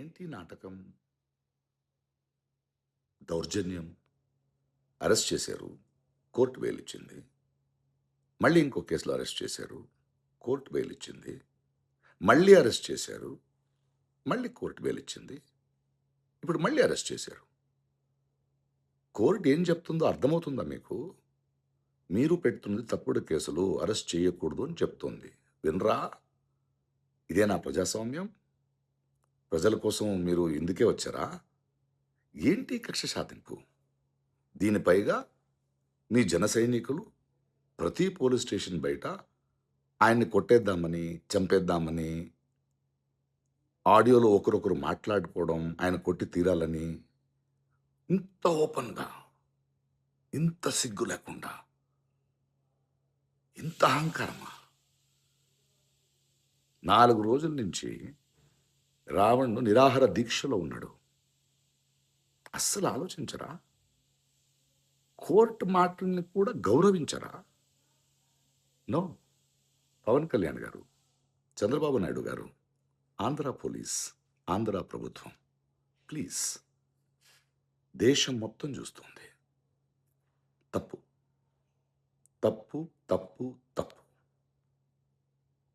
ఏంటి నాటకం? దౌర్జన్యం. అరెస్ట్ చేశారు. కోర్టు బెయిల్ ఇచ్చింది. మళ్ళీ ఇంకో కేసులో అరెస్ట్ చేశారు. కోర్టు బెయిల్ ఇచ్చింది. మళ్ళీ అరెస్ట్ చేశారు. మళ్ళీ కోర్టు బెయిల్ ఇచ్చింది. ఇప్పుడు మళ్ళీ అరెస్ట్ చేశారు. కోర్టు ఏం చెప్తుందో అర్థమవుతుందా మీకు? మీరు పెడుతున్నది తప్పుడు కేసులు, అరెస్ట్ చేయకూడదు అని చెప్తోంది. వినరా? ఇదేనా ప్రజాస్వామ్యం? ప్రజల కోసం మీరు ఇందుకే వచ్చారా? ఏంటి కక్ష సాధింపు? దీని పైగా మీ జన సైనికులు ప్రతి పోలీస్ స్టేషన్ బయట ఆయన్ని కొట్టేద్దామని, చంపేద్దామని, ఆడియోలో ఒకరొకరు మాట్లాడుకోవడం, ఆయన కొట్టి తీరాలని, ఇంత ఓపెన్‌గా, ఇంత సిగ్గు లేకుండా, ఇంత అహంకారమా? 4 రోజుల నుంచి రావణ్‌ను నిరాహార దీక్షలో ఉన్నాడు. అస్సలు ఆలోచించరా? కోర్ట్ మాటల్ని కూడా గౌరవించరా? నో. పవన్ కళ్యాణ్ గారు, చంద్రబాబు నాయుడు గారు, ఆంధ్ర పోలీస్, ఆంధ్ర ప్రభుత్వం ప్లీజ్, దేశం మొత్తం చూస్తుంది. తప్పు. తప్పు, తప్పు, తప్పు.